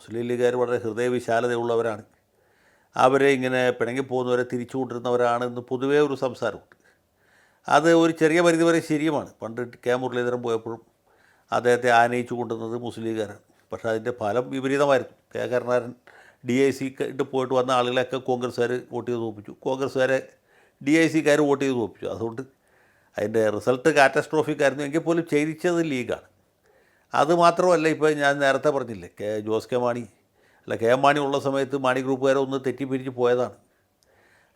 മുസ്ലിം ലീഗുകാർ വളരെ ഹൃദയവിശാലതയുള്ളവരാണ്, അവരെ ഇങ്ങനെ പിണങ്ങിപ്പോകുന്നവരെ തിരിച്ചു കൊണ്ടിരുന്നവരാണെന്ന് പൊതുവേ ഒരു സംസാരമുണ്ട്. അത് ഒരു ചെറിയ പരിധി വരെ ശരിയുമാണ്. പണ്ട് കെ മുരളീധരൻ പോയപ്പോഴും അദ്ദേഹത്തെ ആനയിച്ചു കൊണ്ടുവന്നത് മുസ്ലിം ലീഗുകാരാണ്. പക്ഷേ അതിൻ്റെ ഫലം വിപരീതമായിരുന്നു. കെ കരുണാകരൻ DIC ഇട്ട് പോയിട്ട് വന്ന ആളുകളെയൊക്കെ കോൺഗ്രസ്സുകാർ വോട്ട് ചെയ്ത് തോൽപ്പിച്ചു, കോൺഗ്രസ്സുകാരെ DICക്കാർ വോട്ട് ചെയ്ത് തോൽപ്പിച്ചു. അതുകൊണ്ട് അതിൻ്റെ റിസൾട്ട് കാറ്റസ്ട്രോഫിക് ആയിരുന്നു. എങ്കിൽ പോലും ചെയ്യിച്ചത് ലീഗാണ്. അതുമാത്രമല്ല, ഇപ്പോൾ ഞാൻ നേരത്തെ പറഞ്ഞില്ലേ, ജോസ് കെ മാണി എം മാണി ഉള്ള സമയത്ത് മാണി ഗ്രൂപ്പുകാരെ ഒന്ന് തെറ്റിപ്പിരിച്ച് പോയതാണ്.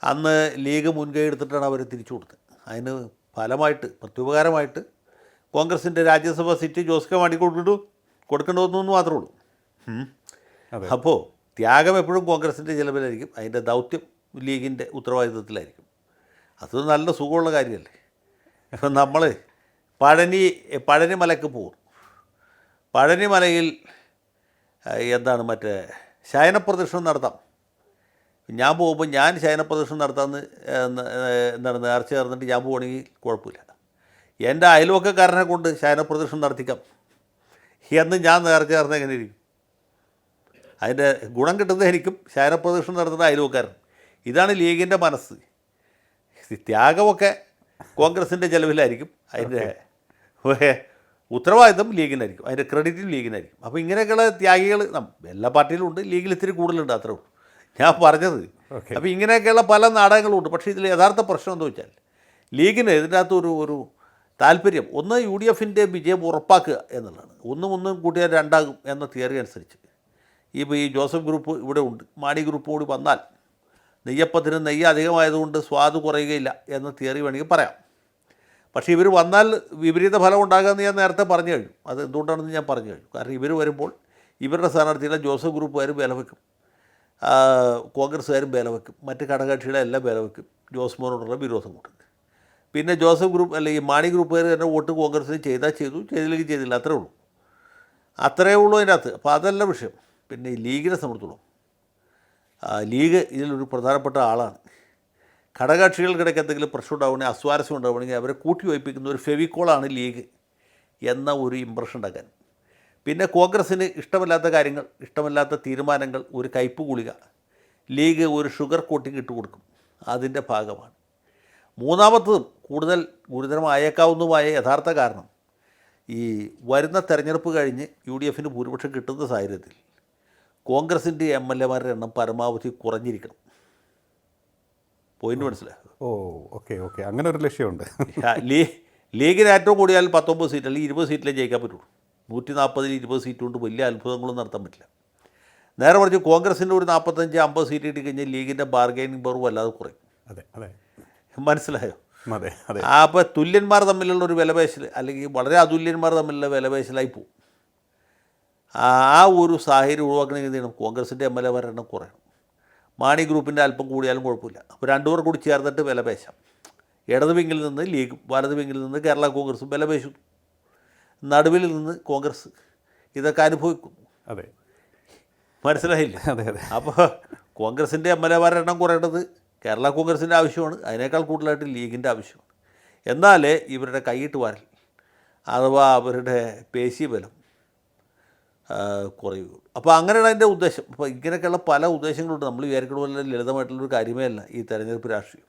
അന്ന് ലീഗ് മുൻകൈ എടുത്തിട്ടാണ് അവർ തിരിച്ചു കൊടുത്തത്. അതിന് ഫലമായിട്ട് പ്രത്യുപകാരമായിട്ട് കോൺഗ്രസിൻ്റെ രാജ്യസഭാ സീറ്റ് ജോസ് കെ മാണി കൊടുക്കേണ്ടതെന്ന് മാത്രമേ ഉള്ളൂ. അപ്പോൾ ത്യാഗം എപ്പോഴും കോൺഗ്രസിൻ്റെ ചിലവിലായിരിക്കും, അതിൻ്റെ ദൗത്യം ലീഗിൻ്റെ ഉത്തരവാദിത്വത്തിലായിരിക്കും. അത് നല്ല സുഖമുള്ള കാര്യമല്ലേ. ഇപ്പം നമ്മൾ പഴനിമലയ്ക്ക് പോകും. പഴനിമലയിൽ എന്താണ് മറ്റേ ശയനപ്രദക്ഷിണം നടത്താം. ഞാൻ പോകുമ്പോൾ ഞാൻ ശയനപ്രദക്ഷിണം നടത്താമെന്ന് എന്താണ് നേർച്ച ചേർന്നിട്ട് ഞാൻ പോവുകയാണെങ്കിൽ കുഴപ്പമില്ല. എൻ്റെ അയൽവക്കക്കാരനെ കൊണ്ട് ശയനപ്രദക്ഷിണം നടത്തിക്കാം എന്ന് ഞാൻ നേർച്ച ചേർന്ന് എങ്ങനെ ഇരിക്കും? അതിൻ്റെ ഗുണം കിട്ടുന്നത് എനിക്കും, ശയനപ്രദക്ഷിണം നടത്തുന്ന അയൽവക്കാരൻ. ഇതാണ് ലീഗിൻ്റെ മനസ്സ്. ത്യാഗമൊക്കെ കോൺഗ്രസിൻ്റെ ചിലവിലായിരിക്കും, അതിൻ്റെ ഉത്തരവാദിത്വം ലീഗിനായിരിക്കും, അതിൻ്റെ ക്രെഡിറ്റും ലീഗിനായിരിക്കും. അപ്പോൾ ഇങ്ങനെയൊക്കെയുള്ള ത്യാഗികൾ എല്ലാ പാർട്ടിയിലും ഉണ്ട്, ലീഗിൽ ഇത്തിരി കൂടുതലുണ്ട്, അത്രേ ഉള്ളൂ ഞാൻ പറഞ്ഞത്. അപ്പോൾ ഇങ്ങനെയൊക്കെയുള്ള പല നാടകങ്ങളുണ്ട്. പക്ഷേ ഇതിൽ യഥാർത്ഥ പ്രശ്നം എന്താ വെച്ചാൽ, ലീഗിന് ഇതിൻ്റെ അകത്ത് ഒരു താല്പര്യം, ഒന്ന് UDFൻ്റെ വിജയം ഉറപ്പാക്കുക എന്നുള്ളതാണ്. ഒന്നും കൂട്ടിയാൽ രണ്ടാകും എന്ന തിയറി അനുസരിച്ച് ഇപ്പോൾ ഈ ജോസഫ് ഗ്രൂപ്പ് ഇവിടെ ഉണ്ട്, മാണി ഗ്രൂപ്പ് കൂടി വന്നാൽ നെയ്യപ്പത്തിന് നെയ്യ് അധികമായതുകൊണ്ട് സ്വാദ് കുറയുകയില്ല എന്ന തിയറി വേണമെങ്കിൽ പറയാം. പക്ഷേ ഇവർ വന്നാൽ വിപരീത ഫലം ഉണ്ടാകുമെന്ന് ഞാൻ നേരത്തെ പറഞ്ഞു കഴിഞ്ഞു. അത് എന്തുകൊണ്ടാണെന്ന് ഞാൻ പറഞ്ഞു കഴിഞ്ഞു. കാരണം ഇവർ വരുമ്പോൾ ഇവരുടെ സ്ഥാനാർത്ഥികളെ ജോസഫ് ഗ്രൂപ്പുകാരും വില വയ്ക്കും, കോൺഗ്രസ്സുകാരും വില വയ്ക്കും, മറ്റ് ഘടകകക്ഷികളെ എല്ലാം വില വയ്ക്കും, ജോസ് മോനോടുള്ള വിരോധം കൊണ്ട്. പിന്നെ ജോസഫ് ഗ്രൂപ്പ് അല്ലെങ്കിൽ മാണി ഗ്രൂപ്പുകാർ തന്നെ വോട്ട് കോൺഗ്രസ്സിന് ചെയ്താൽ ചെയ്തു, ചെയ്തില്ലെങ്കിൽ ചെയ്തില്ല, അത്രേ ഉള്ളൂ. അതിൻ്റെ അകത്ത്. അപ്പോൾ അതല്ല വിഷയം. പിന്നെ ഈ ലീഗിനെ സംബന്ധിച്ചോളം ലീഗ് ഇതിലൊരു പ്രധാനപ്പെട്ട ആളാണ്. ഘടകകക്ഷികൾക്കിടയ്ക്ക് എന്തെങ്കിലും പ്രശ്നം ഉണ്ടാവുകയാണെങ്കിൽ, അസ്വാരസ്യം ഉണ്ടാവുകയാണെങ്കിൽ അവരെ കൂട്ടി വയ്പ്പിക്കുന്ന ഒരു ഫെവിക്കോളാണ് ലീഗ് എന്ന ഒരു ഇമ്പ്രഷൻ ഉണ്ടാക്കാൻ. പിന്നെ കോൺഗ്രസ്സിന് ഇഷ്ടമില്ലാത്ത കാര്യങ്ങൾ, ഇഷ്ടമില്ലാത്ത തീരുമാനങ്ങൾ, ഒരു കയ്പ് ഗുളിക ലീഗ് ഒരു ഷുഗർ കോട്ടിങ് ഇട്ട് കൊടുക്കും, അതിൻ്റെ ഭാഗമാണ്. മൂന്നാമത്തതും കൂടുതൽ ഗുരുതരമായേക്കാവുന്നതുമായ യഥാർത്ഥ കാരണം, ഈ വരുന്ന തെരഞ്ഞെടുപ്പ് കഴിഞ്ഞ് UDFന് ഭൂരിപക്ഷം കിട്ടുന്ന സാഹചര്യത്തിൽ കോൺഗ്രസിൻ്റെ MLAമാരുടെ എണ്ണം പരമാവധി കുറഞ്ഞിരിക്കണം. പോയിന്റ് മനസ്സിലായോ? ഓക്കെ അങ്ങനെ ഒരു ലക്ഷ്യമുണ്ട്. ലീഗിന് ഏറ്റവും കൂടിയാൽ 19 സീറ്റ് അല്ലെങ്കിൽ 20 സീറ്റിലേ ജയിക്കാൻ പറ്റുള്ളൂ. 140 20 സീറ്റ് കൊണ്ട് വലിയ അത്ഭുതങ്ങളൊന്നും നടത്താൻ പറ്റില്ല. നേരെ മറിച്ച് കോൺഗ്രസിൻ്റെ ഒരു 45-50 സീറ്റ് കിട്ടിക്കഴിഞ്ഞാൽ ലീഗിൻ്റെ ബാർഗൈനിങ് പവർ വല്ലാതെ കുറയും. അതെ മനസ്സിലായോ? അതെ. അപ്പോൾ തുല്യന്മാർ തമ്മിലുള്ള ഒരു വിലപേശൽ, അല്ലെങ്കിൽ വളരെ അതുല്യന്മാർ തമ്മിലുള്ള വിലപേശലായി പോകും. ആ ഒരു സാഹചര്യം ഒഴിവാക്കണമെങ്കിൽ എന്ത് ചെയ്യണം? കോൺഗ്രസിൻ്റെ MLAമാരുടെ എണ്ണം കുറയണം. മാണി ഗ്രൂപ്പിൻ്റെ അല്പം കൂടിയാലും കുഴപ്പമില്ല. അപ്പോൾ രണ്ടുപേർ കൂടി ചേർന്നിട്ട് വിലപേശാം. ഇടത് വിങ്ങിൽ നിന്ന് ലീഗും വലത് വിങ്ങിൽ നിന്ന് കേരള കോൺഗ്രസും വിലപേശുന്നു, നടുവിൽ നിന്ന് കോൺഗ്രസ് ഇതൊക്കെ അനുഭവിക്കുന്നു. അതെ, മനസ്സിലായില്ലേ? അതെ. അപ്പോൾ കോൺഗ്രസിൻ്റെ MLAമാരുടെ എണ്ണം കുറയേണ്ടത് കേരള കോൺഗ്രസിൻ്റെ ആവശ്യമാണ്, അതിനേക്കാൾ കൂടുതലായിട്ട് ലീഗിൻ്റെ ആവശ്യമാണ്. എന്നാലേ ഇവരുടെ കൈയിട്ട് വാരൽ അഥവാ അവരുടെ പേശി ബലം കുറയുകയുള്ളൂ. അപ്പോൾ അങ്ങനെയാണ് അതിൻ്റെ ഉദ്ദേശം. അപ്പോൾ ഇങ്ങനെയൊക്കെയുള്ള പല ഉദ്ദേശങ്ങളുണ്ട്. നമ്മൾ വിചാരിക്കുന്ന പോലെ ലളിതമായിട്ടുള്ളൊരു കാര്യമേ അല്ല ഈ തെരഞ്ഞെടുപ്പ് രാഷ്ട്രീയം.